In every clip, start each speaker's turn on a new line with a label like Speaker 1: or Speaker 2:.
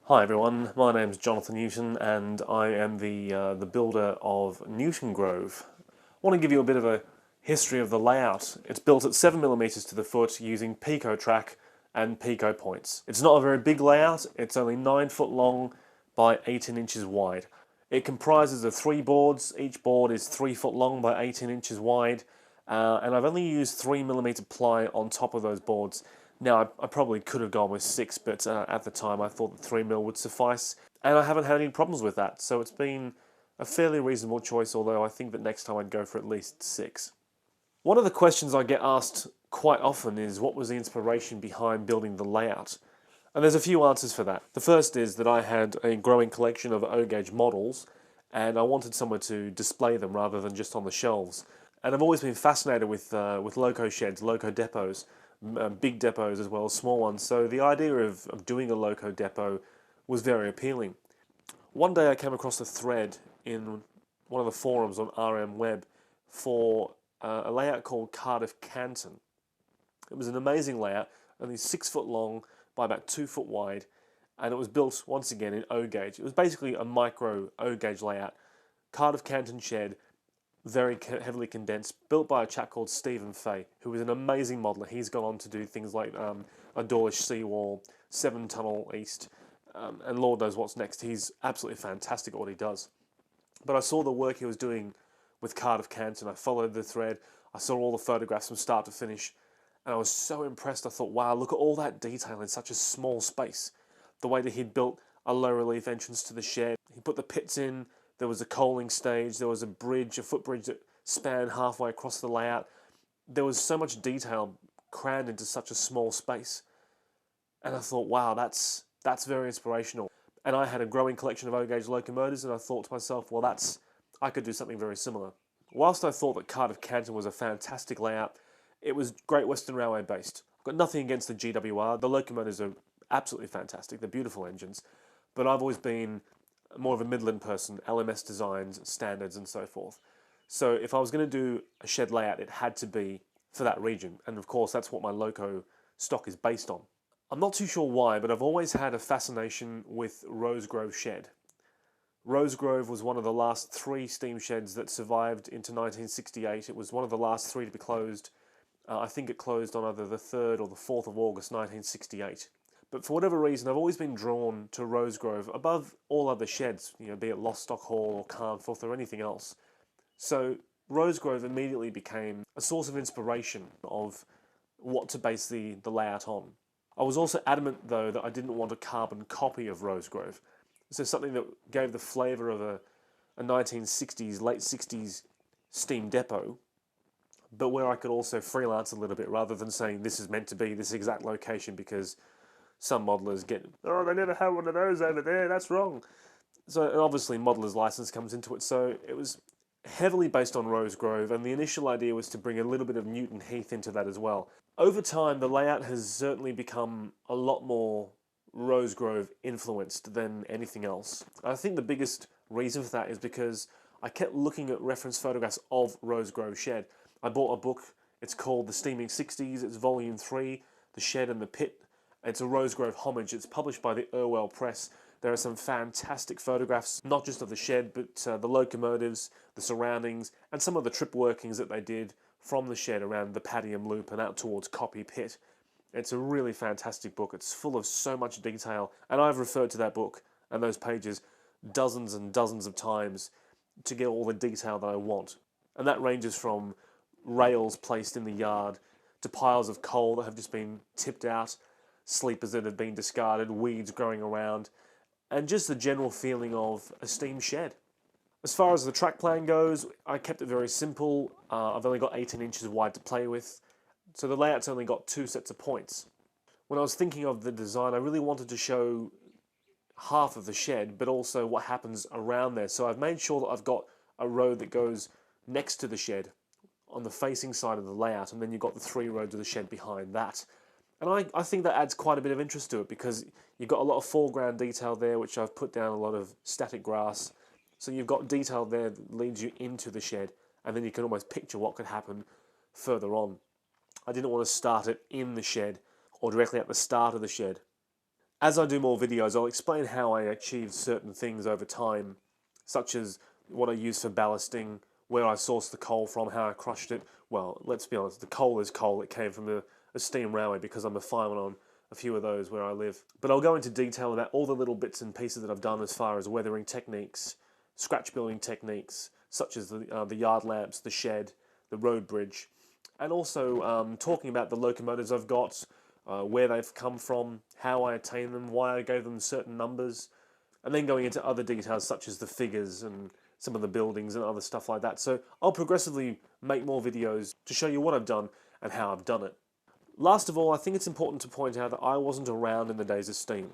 Speaker 1: Hi everyone, my name's Jonathan Newton and I am the builder of Newton Grove. I want to give you a bit of a history of the layout. It's built at 7mm to the foot using Pico track and Pico points. It's not a very big layout, it's only 9 foot long by 18 inches wide. It comprises of 3 boards, each board is 3 foot long by 18 inches wide, and I've only used 3mm ply on top of those boards. Now, I probably could have gone with 6, but at the time I thought that 3mm would suffice, and I haven't had any problems with that, so it's been a fairly reasonable choice, although I think that next time I'd go for at least 6. One of the questions I get asked quite often is what was the inspiration behind building the layout? And there's a few answers for that. The first is that I had a growing collection of O-gauge models, and I wanted somewhere to display them rather than just on the shelves. And I've always been fascinated with loco sheds, loco depots, big depots as well as small ones. So the idea of doing a loco depot was very appealing. One day I came across a thread in one of the forums on RM Web for a layout called Cardiff Canton. It was an amazing layout, only 6 foot long by about 2 foot wide, and it was built once again in O-gauge. It was basically a micro O-gauge layout. Cardiff Canton shed, very heavily condensed, built by a chap called Stephen Fay, who is an amazing modeler. He's gone on to do things like a Dawlish seawall, 7 Tunnel East, and Lord knows what's next. He's absolutely fantastic at what he does. But I saw the work he was doing with Cardiff Canton. I followed the thread. I saw all the photographs from start to finish, and I was so impressed. I thought, wow, look at all that detail in such a small space. The way that he'd built a low relief entrance to the shed. He put the pits in, there was a coaling stage, there was a bridge, a footbridge that spanned halfway across the layout. There was so much detail crammed into such a small space. And I thought, wow, that's very inspirational. And I had a growing collection of O-gauge locomotives, and I thought to myself, well, I could do something very similar. Whilst I thought that Cardiff Canton was a fantastic layout, it was Great Western Railway based. I've got nothing against the GWR. The locomotives are absolutely fantastic. They're beautiful engines. But I've always been more of a Midland person, LMS designs, standards, and so forth. So if I was going to do a shed layout, it had to be for that region. And of course, that's what my loco stock is based on. I'm not too sure why, but I've always had a fascination with Rosegrove shed. Rosegrove was one of the last 3 steam sheds that survived into 1968. It was one of the last 3 to be closed. I think it closed on either the 3rd or the 4th of August 1968. But for whatever reason, I've always been drawn to Rosegrove above all other sheds, be it Lostock Hall or Carnforth or anything else. So Rosegrove immediately became a source of inspiration of what to base the layout on. I was also adamant, though, that I didn't want a carbon copy of Rosegrove. So something that gave the flavour of a 1960s, late 60s steam depot, but where I could also freelance a little bit rather than saying this is meant to be this exact location because some modelers get, oh, they never had one of those over there, that's wrong. So and obviously modeler's license comes into it, so it was heavily based on Rosegrove, and the initial idea was to bring a little bit of Newton Heath into that as well. Over time, the layout has certainly become a lot more Rosegrove influenced than anything else. I think the biggest reason for that is because I kept looking at reference photographs of Rosegrove shed. I bought a book, it's called The Steaming 60s, it's volume 3, The Shed and the Pit. It's a Rosegrove homage, it's published by the Irwell Press. There are some fantastic photographs, not just of the shed, but the locomotives, the surroundings, and some of the trip workings that they did from the shed around the Padiham Loop and out towards Copy Pit. It's a really fantastic book. It's full of so much detail, and I've referred to that book and those pages dozens and dozens of times to get all the detail that I want. And that ranges from rails placed in the yard to piles of coal that have just been tipped out, sleepers that have been discarded, weeds growing around, and just the general feeling of a steam shed. As far as the track plan goes, I kept it very simple. I've only got 18 inches wide to play with, so the layout's only got 2 sets of points. When I was thinking of the design, I really wanted to show half of the shed, but also what happens around there. So I've made sure that I've got a road that goes next to the shed on the facing side of the layout, and then you've got the 3 roads of the shed behind that. And I think that adds quite a bit of interest to it because you've got a lot of foreground detail there, which I've put down a lot of static grass. So you've got detail there that leads you into the shed, and then you can almost picture what could happen further on. I didn't want to start it in the shed or directly at the start of the shed. As I do more videos, I'll explain how I achieved certain things over time, such as what I use for ballasting, where I sourced the coal from, how I crushed it. Well, let's be honest, the coal is coal. It came from a steam railway because I'm a fireman on a few of those where I live. But I'll go into detail about all the little bits and pieces that I've done as far as weathering techniques, scratch building techniques, such as the yard lamps, the shed, the road bridge, and also talking about the locomotives I've got, where they've come from, how I attained them, why I gave them certain numbers, and then going into other details such as the figures and some of the buildings and other stuff like that. So I'll progressively make more videos to show you what I've done and how I've done it. Last of all, I think it's important to point out that I wasn't around in the days of steam.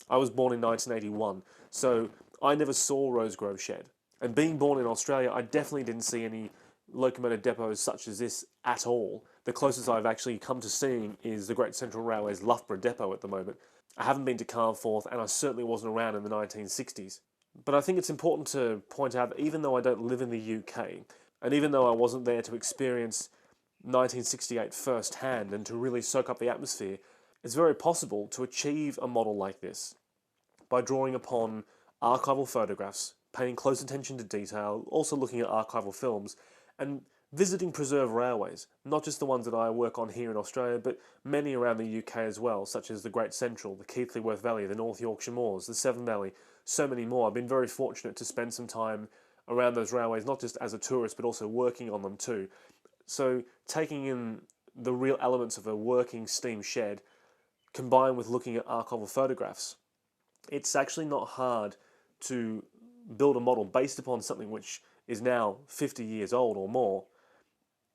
Speaker 1: I was born in 1981, so I never saw Rosegrove Shed. And being born in Australia, I definitely didn't see any locomotive depots such as this at all. The closest I've actually come to seeing is the Great Central Railway's Loughborough depot at the moment. I haven't been to Carnforth, and I certainly wasn't around in the 1960s. But I think it's important to point out that even though I don't live in the UK, and even though I wasn't there to experience 1968 firsthand and to really soak up the atmosphere, it's very possible to achieve a model like this by drawing upon archival photographs, paying close attention to detail, also looking at archival films, and visiting preserved railways, not just the ones that I work on here in Australia, but many around the UK as well, such as the Great Central, the Keighley-Worth Valley, the North Yorkshire Moors, the Severn Valley, so many more. I've been very fortunate to spend some time around those railways, not just as a tourist, but also working on them too. So taking in the real elements of a working steam shed, combined with looking at archival photographs, it's actually not hard to build a model based upon something which is now 50 years old or more.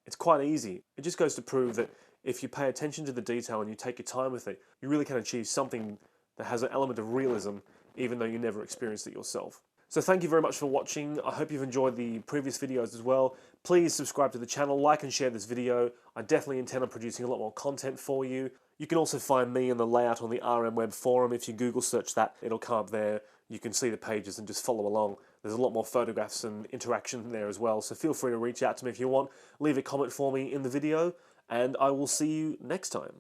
Speaker 1: It's quite easy. It just goes to prove that if you pay attention to the detail and you take your time with it, you really can achieve something that has an element of realism, even though you never experienced it yourself. So thank you very much for watching. I hope you've enjoyed the previous videos as well. Please subscribe to the channel, like and share this video. I definitely intend on producing a lot more content for you. You can also find me and the layout on the RM Web forum. If you Google search that, it'll come up there. You can see the pages and just follow along. There's a lot more photographs and interaction there as well, so feel free to reach out to me if you want. Leave a comment for me in the video, and I will see you next time.